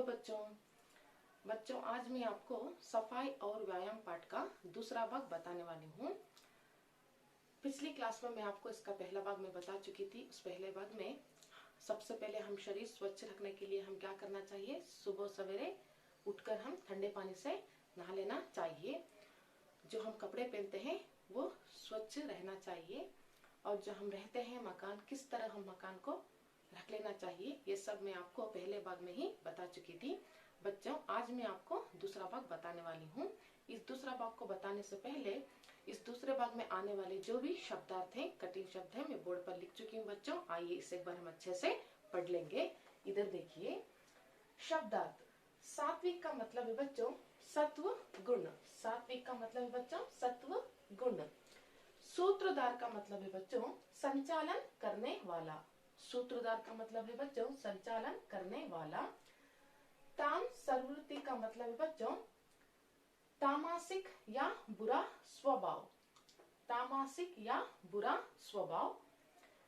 Hello बच्चों। आज मैं आपको सफाई और व्यायाम पाठ का दूसरा भाग बताने वाली हूँ। पिछली क्लास में मैं आपको इसका पहला भाग में बता चुकी थी। उस पहले भाग में सबसे पहले हम शरीर स्वच्छ रखने के लिए हम क्या करना चाहिए, सुबह सवेरे उठकर हम ठंडे पानी से नहा लेना चाहिए। जो हम कपड़े पहनते हैं वो स्वच्छ रहना चाहिए, और जो हम रहते हैं मकान, किस तरह हम मकान को रख लेना चाहिए, ये सब मैं आपको पहले भाग में ही बता चुकी थी। बच्चों, आज मैं आपको दूसरा भाग बताने वाली हूँ। इस दूसरा भाग को बताने से पहले इस दूसरे भाग में आने वाले जो भी शब्दार्थ हैं, कठिन शब्द हैं, मैं बोर्ड पर लिख चुकी हूँ। बच्चों, आइए इसे एक बार हम अच्छे से पढ़ लेंगे। इधर देखिए, शब्दार्थ। सात्विक का मतलब है बच्चों सत्व गुण। सात्विक का मतलब है बच्चों सत्व गुण। सूत्रधार का मतलब है बच्चों संचालन करने वाला। सूत्रधार का मतलब है बच्चों संचालन करने वाला। ताम सर्ववृत्ति का मतलब है बच्चों तामसिक या बुरा स्वभाव। तामसिक या बुरा स्वभाव।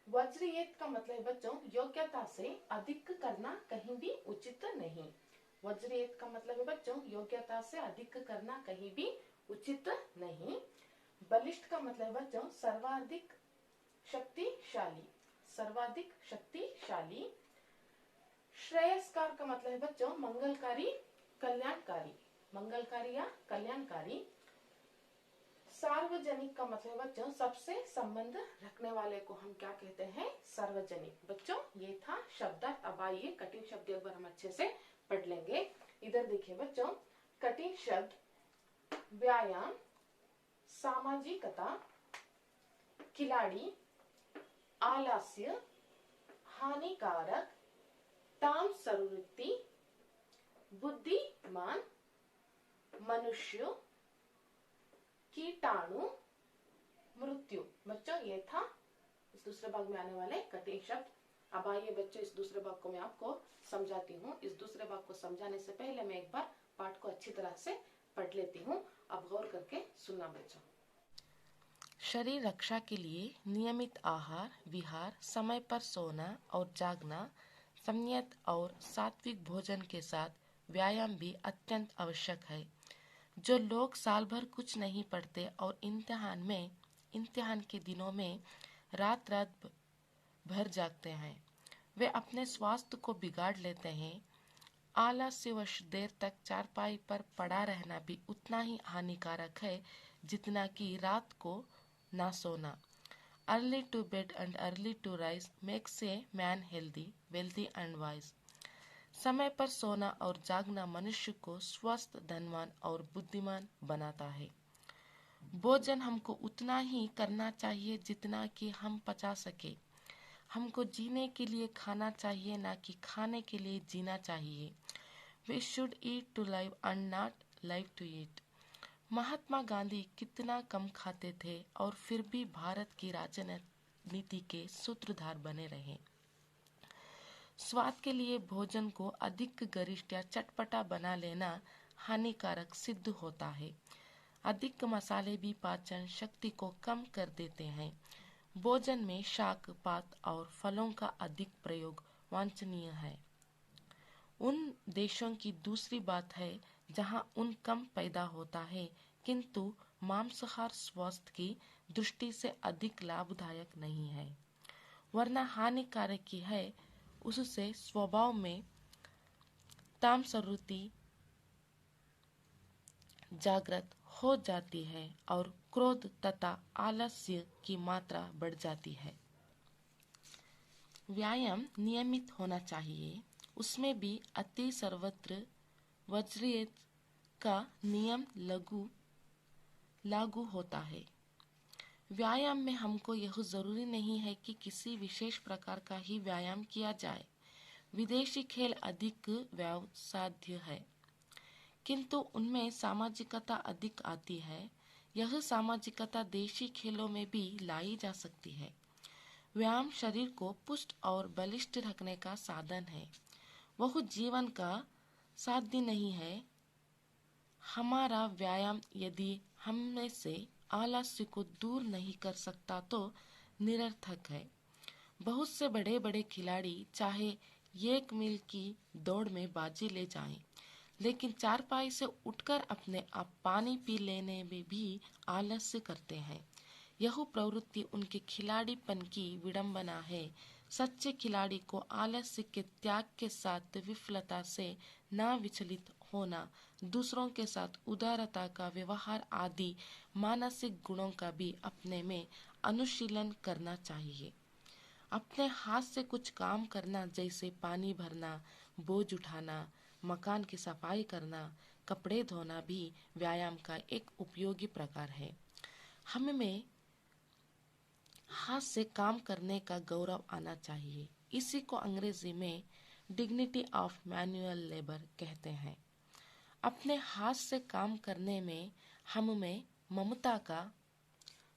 वज्रयेत का मतलब है बच्चों योग्यता से अधिक करना कहीं भी उचित नहीं। वज्रयेत का मतलब है बच्चों योग्यता से अधिक करना कहीं भी उचित नहीं। बलिष्ठ का मतलब है बच्चों सर्वाधिक शक्तिशाली। सर्वाधिक शक्तिशाली। श्रेयस्कार का मतलब है बच्चों मंगलकारी, कल्याणकारी। मंगलकारी या कल्याणकारी। सार्वजनिक का मतलब है बच्चों सबसे संबंध रखने वाले को हम क्या कहते हैं, सार्वजनिक। बच्चों, ये था शब्दार्थ। अब आइए कठिन शब्द एक बार हम अच्छे से पढ़ लेंगे। इधर देखिए बच्चों, कठिन शब्द व्यायाम, सामाजिकता, खिलाड़ी, आलस्य, हानिकारक, ताम सर्ववृत्ति, बुद्धिमान, मनुष्य, कीटाणु, मृत्यु। बच्चों, ये था इस दूसरे भाग में आने वाले कठिन शब्द। अब आइए बच्चों, इस दूसरे भाग को मैं आपको समझाती हूँ। इस दूसरे भाग को समझाने से पहले मैं एक बार पाठ को अच्छी तरह से पढ़ लेती हूँ। अब गौर करके सुनना बच्चों। शरीर रक्षा के लिए नियमित आहार विहार, समय पर सोना और जागना, संयत और सात्विक भोजन के साथ व्यायाम भी अत्यंत आवश्यक है। जो लोग साल भर कुछ नहीं पढ़ते और इम्तिहान के दिनों में रात रात भर जागते हैं, वे अपने स्वास्थ्य को बिगाड़ लेते हैं। आलस्यवश देर तक चारपाई पर पड़ा रहना भी उतना ही हानिकारक है जितना कि रात को ना सोना। Early to bed and early to rise makes a man healthy, wealthy and wise. समय पर सोना और जागना मनुष्य को स्वस्थ, धनवान और बुद्धिमान बनाता है। भोजन हमको उतना ही करना चाहिए जितना कि हम पचा सके। हमको जीने के लिए खाना चाहिए, ना कि खाने के लिए जीना चाहिए। We should eat to live and not live to eat। Mahatma Gandhi कितना कम खाते थे और फिर भी भारत की राजनीति के सूत्रधार बने रहे। स्वाद के लिए भोजन को अधिक गरिष्ठ या चटपटा बना लेना हानिकारक सिद्ध होता है। अधिक मसाले भी पाचन शक्ति को कम कर देते हैं। भोजन में शाक पात और फलों का अधिक प्रयोग वांछनीय है। उन देशों की दूसरी बात है जहां ऊन कम पैदा होता है, किंतु मांसाहार स्वास्थ्य की दृष्टि से अधिक लाभदायक नहीं है, वरना हानिकारक ही है। उससे स्वभाव में तामसवृत्ति जागृत हो जाती है और क्रोध तथा आलस्य की मात्रा बढ़ जाती है। व्यायाम नियमित होना चाहिए, उसमें भी अति सर्वत्र वज्रयेत का नियम लागू होता है। व्यायाम में हमको यह जरूरी नहीं है कि किसी विशेष प्रकार का ही व्यायाम किया जाए। विदेशी खेल अधिक व्यवसाध्य है, किंतु उनमें सामाजिकता अधिक आती है। यह सामाजिकता देशी खेलों में भी लाई जा सकती है। व्यायाम शरीर को पुष्ट और बलिष्ठ रखने का साधन है, वह जीवन का साध्य नहीं है। हमारा व्यायाम यदि हम में से आलस्य को दूर नहीं कर सकता तो निरर्थक है। बहुत से बड़े बड़े खिलाड़ी चाहे 1 मील की दौड़ में बाजी ले जाएं, लेकिन चारपाई से उठकर अपने आप पानी पी लेने में भी आलस्य करते हैं। यह प्रवृत्ति उनके खिलाड़ीपन की विडंबना है। सच्चे खिलाड़ी को आलस्य के त्याग के साथ विफलता से न विचलित होना, दूसरों के साथ उदारता का व्यवहार आदि मानसिक गुणों का भी अपने में अनुशीलन करना चाहिए। अपने हाथ से कुछ काम करना, जैसे पानी भरना, बोझ उठाना, मकान की सफाई करना, कपड़े धोना भी व्यायाम का एक उपयोगी प्रकार है। हमें हाथ से काम करने का गौरव आना चाहिए। इसी को अंग्रेजी में डिग्निटी ऑफ मैनुअल लेबर कहते हैं। अपने हाथ से काम करने में हम में ममता का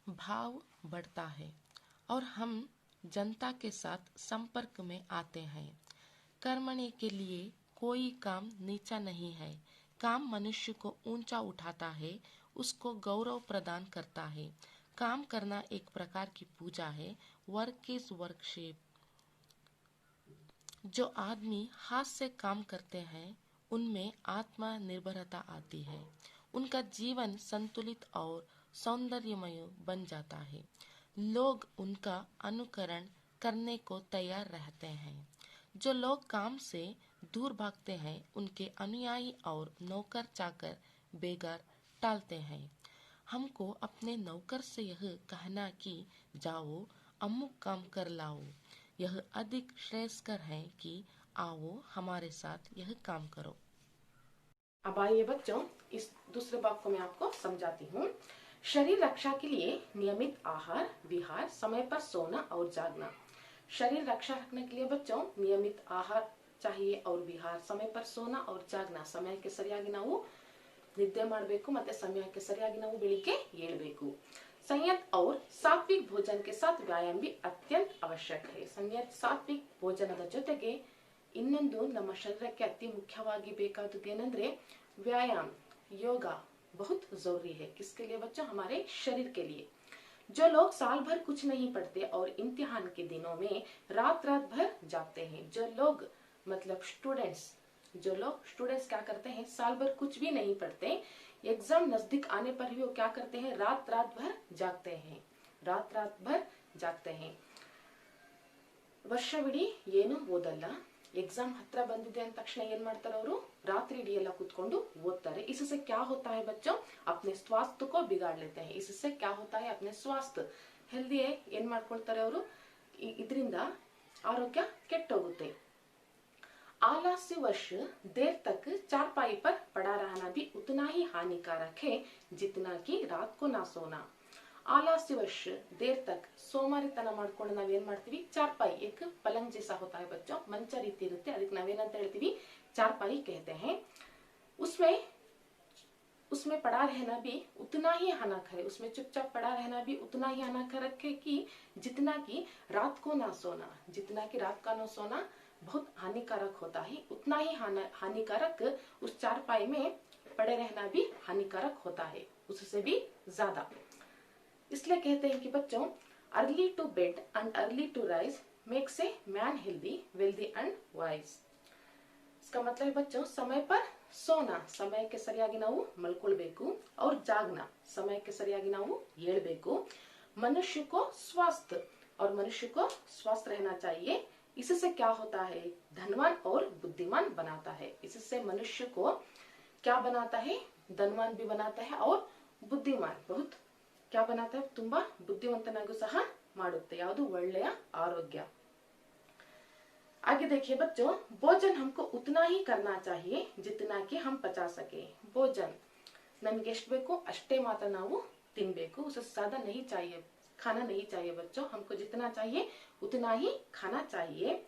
भाव बढ़ता है और हम जनता के साथ संपर्क में आते हैं। कर्मण्य के लिए कोई काम नीचा नहीं है। काम मनुष्य को ऊंचा उठाता है, उसको गौरव प्रदान करता है। काम करना एक प्रकार की पूजा है। Work is worship. जो आदमी हाथ से काम करते हैं उनमें आत्मनिर्भरता आती है। उनका जीवन संतुलित और सौंदर्यमय बन जाता है। लोग उनका अनुकरण करने को तैयार रहते हैं। जो लोग काम से दूर भागते हैं उनके अनुयायी और नौकर चाकर बेगार टालते हैं। हमको अपने नौकर से यह कहना कि जाओ अमुक काम कर लाओ, यह अधिक श्रेयस्कर है कि आओ हमारे साथ यह काम करो। अब आइए बच्चों, इस दूसरे भाग को मैं आपको समझाती हूँ। शरीर रक्षा के लिए नियमित आहार, विहार, समय पर सोना और जागना। शरीर रक्षा रखने के लिए बच्चों नियमित आहार चाहिए और विहार, समय पर सोना और जागना। ಸಮಯಕ್ಕೆ ಸರಿಯಾಗಿ ನಾವು ನಿದ್ದೆ ಮಾಡಬೇಕು ಮತ್ತೆ ಸಮಯಕ್ಕೆ ಸರಿಯಾಗಿ ನಾವು ಬೆಳಿಗ್ಗೆ ಏಳಬೇಕು। संयत और सात्विक भोजन के साथ व्यायाम भी अत्यंत आवश्यक है। संयत सात्विक ಭೋಜನದ ಜೊತೆಗೆ ಇನ್ನೊಂದು ನಮ್ಮ ಶರೀರಕ್ಕೆ ಅತಿ ಮುಖ್ಯವಾಗಿ ಬೇಕಾದದ್ದು ಏನಂದ್ರೆ व्यायाम, योगा बहुत जरूरी है। किसके लिए बच्चों? हमारे शरीर के लिए। जो लोग साल भर कुछ नहीं पढ़ते और इम्तिहान के दिनों में रात रात भर जागते हैं। जो लोग मतलब स्टूडेंट्स क्या करते हैं? साल भर कुछ भी नहीं पढ़ते, एग्जाम नजदीक आने पर भी वो क्या करते हैं? रात रात भर जागते हैं। ವರ್ಷವಿಡೀ ಏನು ಓದಲ್ಲ, एग्जाम हत्र बंदिदे अंद तक्षण ಏನ್ ಮಾಡ್ತಾರೆ ಅವರು? रात्रि इडी ಎಲ್ಲ ಕೂತ್ಕೊಂಡು ಓದ್ತಾರೆ। इससे क्या होता है बच्चों? अपने स्वास्थ्य को बिगाड़ लेते हैं। इससे क्या होता है? अपने स्वास्थ्य हेल्दी ಏನ್ ಮಾಡ್ಕೊಳ್ತಾರೆ ಅವರು? ಇದರಿಂದ आरोग्य ಕೆಟ್ಟೋಗುತ್ತೆ। आलस्यवश देर तक चारपाई पर पड़ा रहना भी उतना ही हानिकारक है जितना कि रात को ना सोना। आलस्यवश देर तक सोमारितನ ಮಾಡ್ಕೊಂಡು ನಾವೇನ್ ಮಾಡ್ತೀವಿ? चारपाई एक पलंग जैसा होता है बच्चों, मंच ರೀತಿ ಇರುತ್ತೆ, ಅದಕ್ಕೆ ನಾವೇನಂತ ಹೇಳ್ತೀವಿ? चारपाई कहते हैं। उसमें पड़ा रहना भी उतना ही हानिकारक है। उसमें चुपचाप पड़ा रहना भी उतना ही हानिकारक है कि जितना कि रात को ना सोना। जितना कि रात का ना सोना बहुत हानिकारक होता है, उतना ही हानिकारक उस चारपाई में पड़े रहना भी हानिकारक होता है, उससे भी ज्यादा। इसलिए कहते हैं कि बच्चों early to bed and early to rise makes a man healthy, wealthy and wise. इसका मतलब है बच्चों समय पर सोना, ಸಮಯಕ್ಕೆ ಸರಿಯಾಗಿ ನಾವು ಮಲ್ಕೊಳ್ಬೇಕು, और जागना ಸಮಯಕ್ಕೆ ಸರಿಯಾಗಿ ನಾವು ಏಳಬೇಕು। मनुष्य को स्वस्थ और मनुष्य को स्वस्थ रहना चाहिए। इससे क्या होता है? धनवान और बुद्धिमान बनाता है। इससे मनुष्य को क्या बनाता है? धनवान भी बनाता है और बुद्धिमान बहुत क्या बनाता है? ತುಂಬಾ ಬುದ್ಧಿವಂತನಾಗೂ ಸಹ ಮಾಡುತ್ತೆ। ಯಾವುದು? ಒಳ್ಳೆಯ ಆರೋಗ್ಯ। आगे देखिए बच्चों, भोजन हमको उतना ही करना चाहिए जितना कि हम पचा सके। भोजन नಮಗೆ ಎಷ್ಟು ಬೇಕು ಅಷ್ಟೇ ಮಾತ್ರ ನಾವು ತಿನ್ನಬೇಕು। उससे ज्यादा नहीं चाहिए, खाना नहीं चाहिए बच्चों। हमको जितना चाहिए उतना ही खाना चाहिए।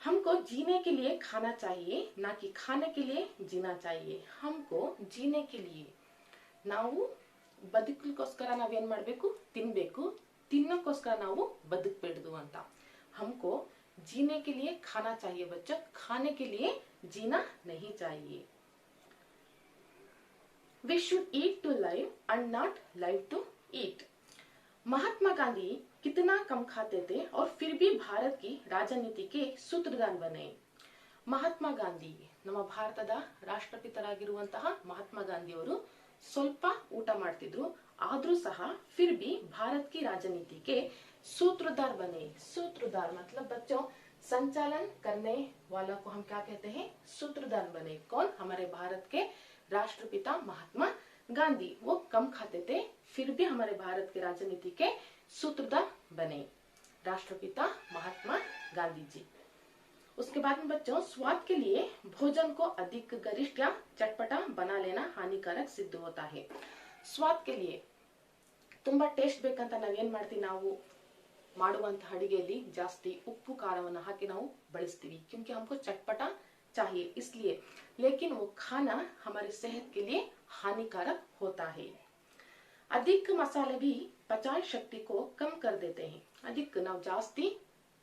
हमको जीने के लिए खाना चाहिए, ना कि खाने के लिए जीना चाहिए। हमको जीने के लिए ನಾವು ಬದುಕಲಿಕ್ಕೋಸ್ಕರ ನಾವೇನ್ ಮಾಡಬೇಕು? ತಿನ್ನಬೇಕು, ತಿನ್ನೋಕ್ಕೋಸ್ಕರ ನಾವು ಬದುಕಬೇಡ್ದು ಅಂತ। हमको जीने के लिए खाना चाहिए बच्चों, खाने के लिए जीना नहीं चाहिए। We should eat to live and not live to eat। Mahatma Gandhi कितना कम खाते थे और फिर भी भारत की राजनीति के सूत्रधार बने। ಮಹಾತ್ಮ ಗಾಂಧಿ, ನಮ್ಮ ಭಾರತದ ರಾಷ್ಟ್ರಪಿತರಾಗಿರುವಂತಹ ಮಹಾತ್ಮ ಗಾಂಧಿ ಅವರು ಸ್ವಲ್ಪ ಊಟ ಮಾಡ್ತಿದ್ರು, ಆದ್ರೂ ಸಹ फिर भी भारत की राजनीति के सूत्रधार बने। सूत्रधार मतलब बच्चों संचालन करने वाला को हम क्या कहते हैं? सूत्रधार बने। कौन? हमारे भारत के राष्ट्रपिता महात्मा गांधी। वो कम खाते थे फिर भी हमारे भारत के राजनीति के सूत्रधार बने, राष्ट्रपिता महात्मा गांधी जी। उसके बाद में बच्चों स्वाद के लिए भोजन को अधिक गरिष्ठ या चटपटा बना लेना हानिकारक सिद्ध होता है। स्वाद के लिए ತುಂಬಾ ಟೇಸ್ಟ್ ಬೇಕಂತ ನಾವೇನ್ ಮಾಡ್ತೀವಿ, ನಾವು ಮಾಡುವಂತಹ ಅಡಿಗೆಯಲ್ಲಿ ಜಾಸ್ತಿ ಉಪ್ಪು ಖಾರವನ್ನು ಹಾಕಿ ನಾವು ಬಳಸ್ತೀವಿ, क्योंकि हमको चटपटा चाहिए इसलिए। लेकिन वो खाना हमारे सेहत के लिए हानिकारक होता है। अधिक मसाले भी पचान शक्ति को कम कर देते हैं। अधिक ನಾವು ಜಾಸ್ತಿ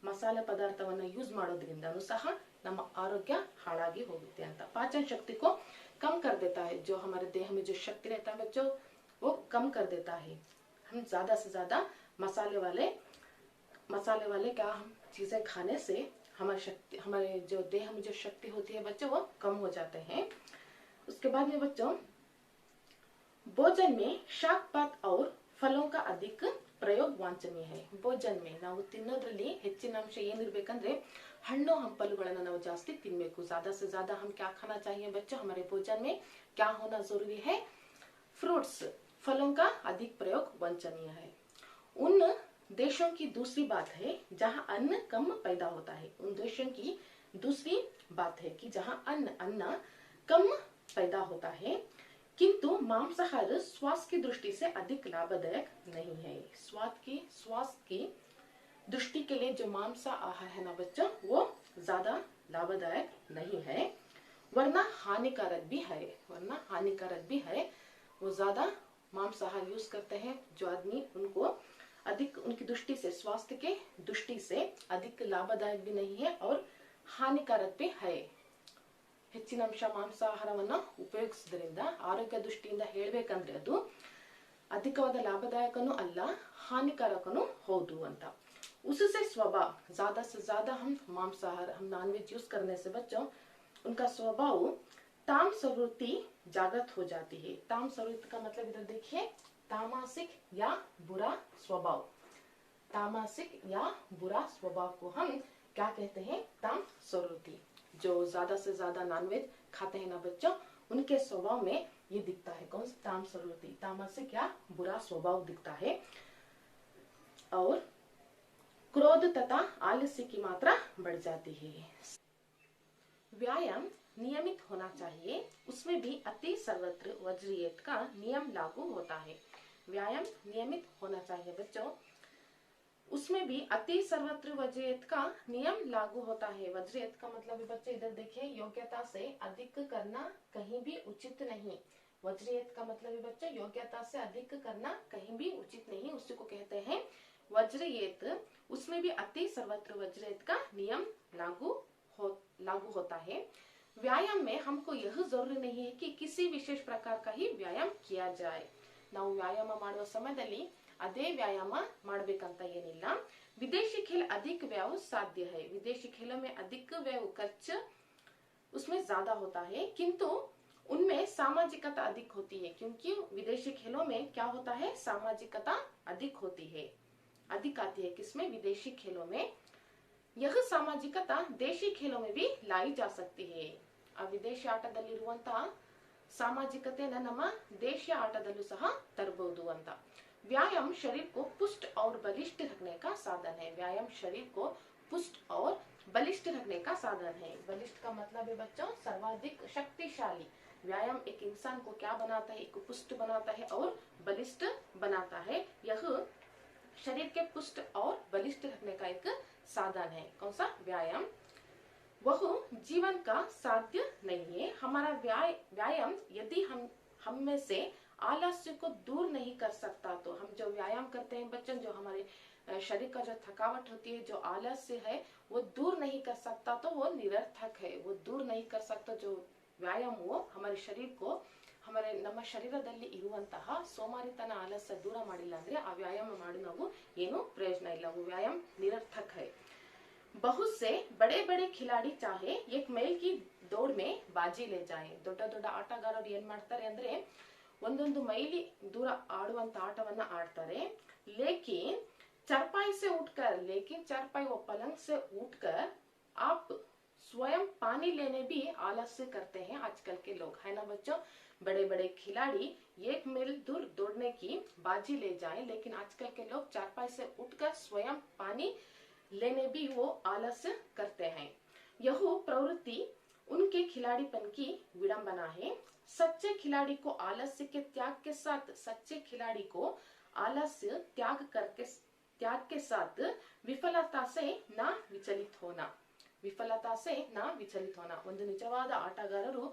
ಮಸಾಲೆ ಪದಾರ್ಥವನ್ನ ಯೂಸ್ ಮಾಡೋದ್ರಿಂದನೂ ಸಹ ನಮ್ಮ ಆರೋಗ್ಯ ಹಾಳಾಗಿ ಹೋಗುತ್ತೆ ಅಂತ। पाचन शक्ति को कम कर देता है, जो हमारे देह में जो शक्ति रहता है बच्चों वो कम कर देता है। हम ज्यादा से ज्यादा मसाले वाले क्या हम चीजें खाने से हमारे जो देह में जो शक्ति होती है बच्चों वो कम हो जाते हैं। उसके बाद में बच्चों भोजन में शाक पात और फलों का अधिक ಪ್ರಯೋಗ ವಾಂಛನೀಯ है। ಭೋಜನ में ನಾವು ತಿನ್ನೋದ್ರಲ್ಲಿ ಹೆಚ್ಚಿನ ಅಂಶ ಏನಿರಬೇಕಂದ್ರೆ ಹಣ್ಣು ಹಂಪಲುಗಳನ್ನು ನಾವು ಜಾಸ್ತಿ ತಿನ್ನಬೇಕು। ज्यादा से ज्यादा हम क्या खाना चाहिए बच्चों? हमारे भोजन में क्या होना जरूरी है? फ्रूट्स, फलों का अधिक प्रयोग वांछनीय है। उन देशों की दूसरी बात है जहां अन्न कम पैदा होता है। उन देशों की दूसरी बात है कि जहां अन्न कम पैदा होता है, किंतु मांसाहार स्वास्थ्य की दृष्टि से अधिक लाभदायक नहीं है। स्वास्थ्य की दृष्टि के लिए जो मांसा आहार है ना बच्चों वो ज्यादा लाभदायक नहीं है, वरना हानिकारक भी है। वो ज्यादा मांसाहार यूज करते हैं जो आदमी, उनको अधिक उनकी दृष्टि से स्वास्थ्य के दृष्टि से अधिक लाभदायक भी नहीं है और हानिकारक भी है। ಹೆಚ್ಚಿನ ಅಂಶ ಮಾಂಸಾಹಾರವನ್ನು ಉಪಯೋಗಿಸುವುದರಿಂದ ಆರೋಗ್ಯ ದೃಷ್ಟಿಯಿಂದ ಹೇಳಬೇಕಂದ್ರೆ ಅದು ಅಧಿಕವಾದ ಲಾಭದಾಯಕನೂ ಅಲ್ಲ, ಹಾನಿಕಾರಕನೂ ಹೌದು ಅಂತ। उससे स्वभाव ज्यादा से ज्यादा हम नॉनवेज यूज करने से बच्चों उनका स्वभाव तामसवृत्ति जागृत हो जाती है। तामसवृत्ति का मतलब इधर देखिए तामसिक या बुरा स्वभाव। तामसिक या बुरा स्वभाव को हम क्या कहते हैं? तामसवृत्ति। जो ज्यादा से ज्यादा नॉनवेज खाते हैं ना बच्चों उनके स्वभाव में ये दिखता है। कौन सा? तामसवृत्ति, तामसिक या बुरा स्वभाव दिखता है। और क्रोध तथा आलस्य की मात्रा बढ़ जाती है। व्यायाम नियमित होना चाहिए, उसमें भी अति सर्वत्र वज्रयेत का नियम लागू होता है। व्यायाम नियमित होना चाहिए बच्चों, उसमें भी अति सर्वत्र वज्रयेत का नियम लागू होता है। वज्रयेत का मतलब बच्चे इधर देखिए योग्यता से अधिक करना कहीं भी उचित नहीं। वज्रयेत का मतलब बच्चे योग्यता से अधिक करना कहीं भी उचित नहीं, उसी को कहते हैं वज्रयेत। उसमें भी अति सर्वत्र वज्रयेत का नियम लागू होता है। व्यायाम में हमको यह जरूरी नहीं है कि किसी विशेष प्रकार का ही व्यायाम किया जाए। ನಾವು ವ್ಯಾಯಾಮ ಮಾಡುವ ಸಮಯದಲ್ಲಿ ಅದೇ ವ್ಯಾಯಾಮ ಮಾಡಬೇಕಂತ ಏನಿಲ್ಲ। विदेशी खेल अधिक व्यय साध्य है। विदेशी खेलों में अधिक व्यय खर्च उसमें ज्यादा होता है, किंतु उनमें सामाजिकता अधिक होती है। क्योंकि विदेशी खेलों में क्या होता है? सामाजिकता अधिक होती है, अधिक आती है। किसमें? विदेशी खेलों में। यह सामाजिकता देशी खेलों में भी लाई जा सकती है। ವಿದೇಶಿ ಆಟದಲ್ಲಿರುವಂತಹ ಸಾಮಾಜಿಕತೆಯನ್ನ ನಮ್ಮ ದೇಶೀಯ ಆಟದಲ್ಲೂ ಸಹ ತರಬಹುದು ಅಂತ। व्यायाम शरीर को पुष्ट और बलिष्ठ रखने का साधन है। व्यायाम शरीर को पुष्ट और बलिष्ठ रखने का साधन है। बलिष्ठ का मतलब है बच्चों सर्वाधिक शक्तिशाली। व्यायाम एक इंसान को क्या बनाता है? एक पुष्ट बनाता है और बलिष्ठ बनाता है। यह शरीर के पुष्ट और बलिष्ठ रखने का एक साधन है। कौन सा? व्यायाम। वह जीवन का साध्य नहीं है। हमारा व्यायाम यदि हम में से आलस्य को दूर नहीं कर सकता, तो हम जो व्यायाम करते हैं बच्चों, जो हमारे शरीर का जो थकावट होती है, जो आलस्य है वो दूर नहीं कर सकता, तो वो निरर्थक है। वो दूर नहीं कर सकता जो व्यायाम, वो हमारे शरीर को ನಮ್ಮ ಶರೀರದಲ್ಲಿ ಇರುವಂತಹ ಸೋಮಾರಿತನ ಆಲಸ್ಯ ದೂರ ಮಾಡಿಲ್ಲ ಅಂದ್ರೆ ಆ ವ್ಯಾಯಾಮ ಮಾಡಿ ನಾವು ಏನು ಪ್ರಯೋಜನ ಇಲ್ಲ, वो व्यायाम निरर्थक है। बहुत से बड़े बड़े खिलाड़ी चाहे एक मैल की दौड़ में बाजी ले जाए। ದೊಡ್ಡ ದೊಡ್ಡ ಆಟಗಾರರು ಏನ್ ಮಾಡ್ತಾರೆ ಅಂದ್ರೆ ಒಂದೊಂದು ಮೈಲಿ ದೂರ ಆಡುವಂತ ಆಟವನ್ನ ಆಡ್ತಾರೆ। लेकिन चारपाई से उठकर, लेकिन चारपाई व पलंग से उठकर आप स्वयं पानी लेने भी आलस्य करते हैं आजकल के लोग, है ना बच्चों। बड़े बड़े खिलाड़ी एक मील दूर दौड़ने की बाजी ले जाएं, लेकिन आजकल के लोग चारपाई से उठकर स्वयं पानी लेने भी वो आलस्य करते हैं। यह प्रवृत्ति उनके खिलाड़ीपन की विडंबना है। सच्चे खिलाड़ी को आलस्य के त्याग के साथ, सच्चे खिलाड़ी को आलस्य त्याग के साथ विफलता से न विचलित होना, ವಿಫಲತಾ ಸೆ ನಾ ವಿಚಲಿತ ಹೋನ। ಒಂದು ನಿಜವಾದ ಆಟಗಾರರು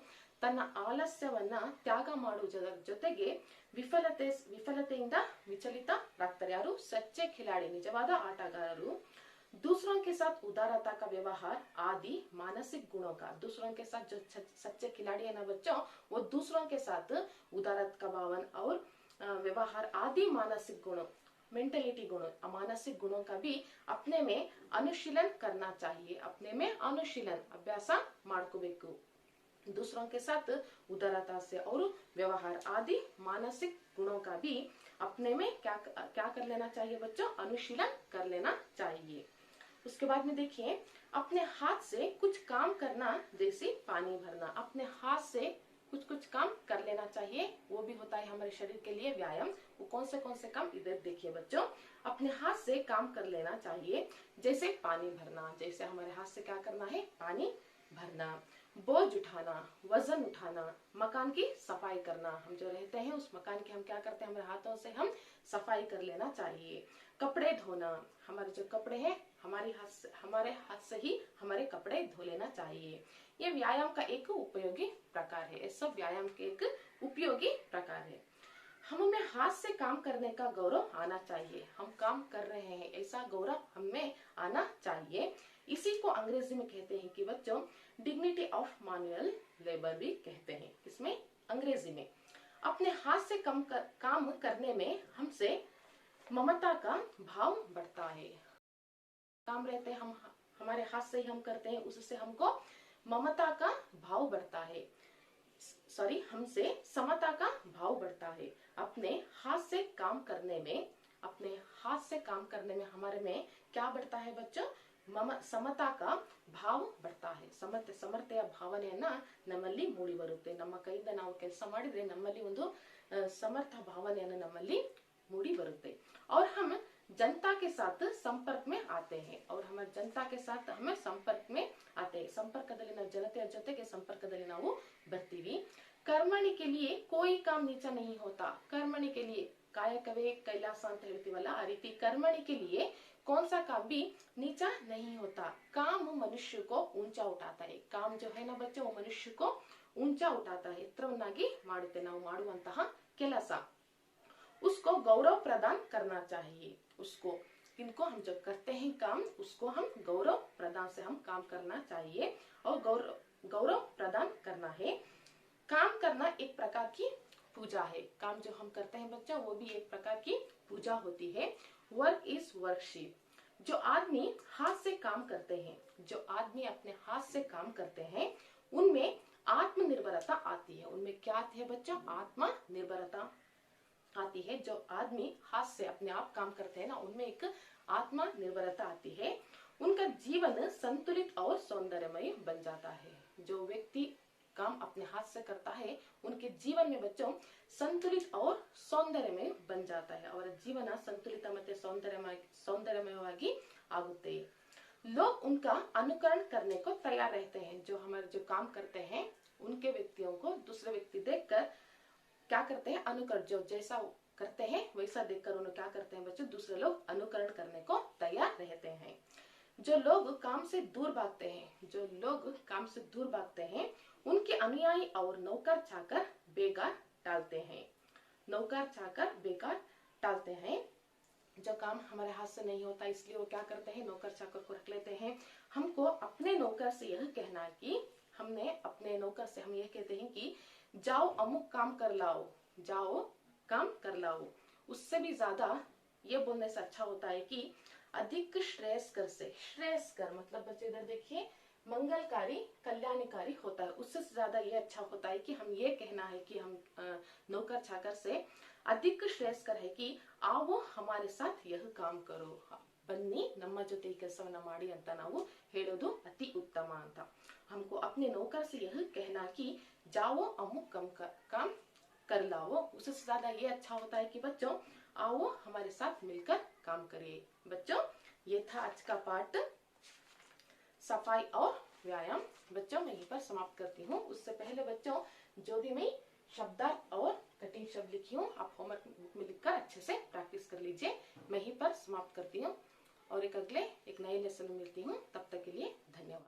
ತನ್ನ ಆಲಸ್ಯವನ್ನ ತ್ಯಾಗ ಮಾಡುವುದರ ಜೊತೆಗೆ ವಿಫಲತೆಯಿಂದ ವಿಚಲಿತರಾಗ್ತಾರೆ। ಯಾರು? ಸಚ್ಚೆ ಖಿಲಾಡಿ, ನಿಜವಾದ ಆಟಗಾರರು। दूसरों के साथ उदारता का व्यवहार आदि मानसिक गुणों का, दूसरों के साथ जो सच्चे खिलाड़ी है ना बच्चों, वो दूसरों के साथ उदारता का भावन और व्यवहार आदि मानसिक गुणों, मेंटलिटी गुणों, मानसिक गुणों का भी अपने में अनुशीलन करना चाहिए। अपने में अनुशीलन अभ्यास ಮಾಡ್ಕೋಬೇಕು। दूसरों के साथ उदारता से और व्यवहार आदि मानसिक गुणों का भी अपने में क्या कर लेना चाहिए बच्चों? अनुशीलन कर लेना चाहिए। उसके बाद में देखिए, अपने हाथ से कुछ काम करना जैसे पानी भरना। अपने हाथ से कुछ काम कर लेना चाहिए, वो भी होता है हमारे शरीर के लिए व्यायाम। वो कौन से काम, इधर देखिए बच्चों। अपने हाथ से काम कर लेना चाहिए, जैसे पानी भरना। जैसे हमारे हाथ से क्या करना है? पानी भरना। बोझ उठाना, वजन उठाना, मकान की सफाई करना। हम जो रहते हैं उस मकान की हम क्या करते हैं? हमारे हाथों से हम सफाई कर लेना चाहिए। कपड़े धोना, हमारे जो कपड़े हैं हमारे हाथ से ही हमारे कपड़े धो लेना चाहिए। ये व्यायाम का एक उपयोगी प्रकार है। ये सब व्यायाम के एक उपयोगी प्रकार है। हमें हाथ से काम करने का गौरव आना चाहिए। हम काम कर रहे हैं ऐसा गौरव हमें आना चाहिए। इसी को अंग्रेजी में कहते हैं कि बच्चों डिग्निटी ऑफ मैनुअल लेबर भी कहते हैं। इसमें अंग्रेजी में अपने हाथ से काम करने में हमसे ममता का भाव बढ़ता है। काम रहते हम हमारे हाथ से ही हम करते हैं, उससे हमको ममता का भाव बढ़ता है। सॉरी, हमसे समता का भाव बढ़ता है। अपने हाथ से काम करने में हमारे में क्या बढ़ता है बच्चों? ಸಮತಾ का ಭಾವ ಬರ್ತಾ है। ಸಮತೆಯ ಭಾವನೆಯನ್ನ ನಮ್ಮಲ್ಲಿ ಮೂಡಿ ಬರುತ್ತೆ। ನಮ್ಮ ಕೈಯಿಂದ ನಾವು ಕೆಲಸ ಮಾಡಿದ್ರೆ ನಮ್ಮಲ್ಲಿ ಒಂದು ಸಮರ್ಥ ಭಾವನೆಯನ್ನು ನಮ್ಮಲ್ಲಿ ಮೂಡಿ ಬರುತ್ತೆ। और हम जनता के साथ संपर्क में आते हैं, और हमारे जनता के साथ हमें संपर्क में आते हैं। ಸಂಪರ್ಕದಲ್ಲಿ ನಾವು ಜನತೆಯ ಜೊತೆಗೆ ಸಂಪರ್ಕದಲ್ಲಿ ನಾವು ಬರ್ತೀವಿ। कर्मणि के लिए कोई काम नीचा नहीं होता। कर्मणि के लिए ಕಾಯಕವೇ ಕೈಲಾಸ ಅಂತ ಹೇಳ್ತೀವಲ್ಲ, ಆ ರೀತಿ कर्मणि के लिए कौन सा काम भी नीचा नहीं होता। काम मनुष्य को ऊंचा उठाता है। काम जो है ना बच्चों, वो मनुष्य को ऊंचा उठाता है, ಎತ್ತರವನ್ನಾಗಿ ಮಾಡುತ್ತೆ ನಾವು ಮಾಡುವಂತಹ ಕೆಲಸ। उसको गौरव प्रदान करना चाहिए। उसको, इनको हम जो करते हैं काम, उसको हम गौरव प्रदान से हम काम करना चाहिए, और गौरव प्रदान करना है। काम करना एक प्रकार की पूजा है। काम जो हम करते हैं बच्चों, वो भी एक प्रकार की पूजा होती है। Work is worship. जो आदमी हाथ से काम करते हैं, जो आदमी अपने हाथ से काम करते हैं, उनमें आत्मनिर्भरता आती है। उनमें क्या आती है बच्चों? आत्मनिर्भरता आती है। जो आदमी हाथ से अपने आप काम करते हैं ना, उनमें एक आत्मनिर्भरता आती है। उनका जीवन संतुलित और सौंदर्यमय बन जाता है। जो व्यक्ति काम अपने हाथ से करता है, उनके जीवन में बच्चों संतुलित और सौंदर्यमय बन जाता है। ಅವರ ಜೀವನ ಸಂತುಲಿತ ಮತ್ತೆ सौंदर्यमयವಾಗಿ ಆಗುತ್ತೆ। लोग उनका अनुकरण करने को तैयार रहते हैं। जो हमारे जो काम करते हैं, उनके व्यक्तियों को दूसरे व्यक्ति देखकर क्या करते हैं? अनुकरण। जो जैसा करते हैं वैसा देखकर उन्हें क्या करते हैं बच्चों? दूसरे लोग अनुकरण करने को तैयार रहते हैं। जो लोग काम से दूर भागते हैं, उनके अनुयायी और नौकर चाकर बेकार टालते हैं। जो काम हमारे हाथ से नहीं होता, इसलिए वो क्या करते हैं? नौकर चाकर को रख लेते हैं। हमको अपने नौकर से यह कहना है कि हम ये कहते हैं कि जाओ अमुक काम कर लाओ, जाओ काम कर लाओ। उससे भी ज्यादा ये बोलने से अच्छा होता है कि अधिक श्रेयस्कर से, श्रेयस्कर मतलब बच्चे इधर देखिए मंगलकारी कल्याणकारी होता है, उससे ज्यादा ये अच्छा होता है कि हम ये कहना है कि हम नौकर चाकर से अधिक श्रेयस्कर है कि आओ हमारे साथ यह काम करो, ಬನ್ನಿ ನಮ್ಮ ಜೊತೆ ಈ ಕೆಲಸವನ್ನ ಮಾಡಿ ಅಂತ ನಾವು ಹೇಳೋದು ಅತಿ ಉತ್ತಮ ಅಂತ। हमको अपने नौकर से यह कहना कि जाओ अमुक काम कर लाओ, उससे ज्यादा ये अच्छा होता है कि बच्चों आओ हमारे साथ मिलकर काम करिए। बच्चों ये था आज का पाठ सफाई और व्यायाम। बच्चों मैं यहीं पर समाप्त करती हूँ। उससे पहले बच्चों जो भी मैं शब्दार्थ और कठिन शब्द लिखी हूँ आप होमवर्क बुक में लिखकर अच्छे से प्रैक्टिस कर लीजिए। मैं यहीं पर समाप्त करती हूँ और एक नए लेसन में मिलती हूँ। तब तक के लिए धन्यवाद।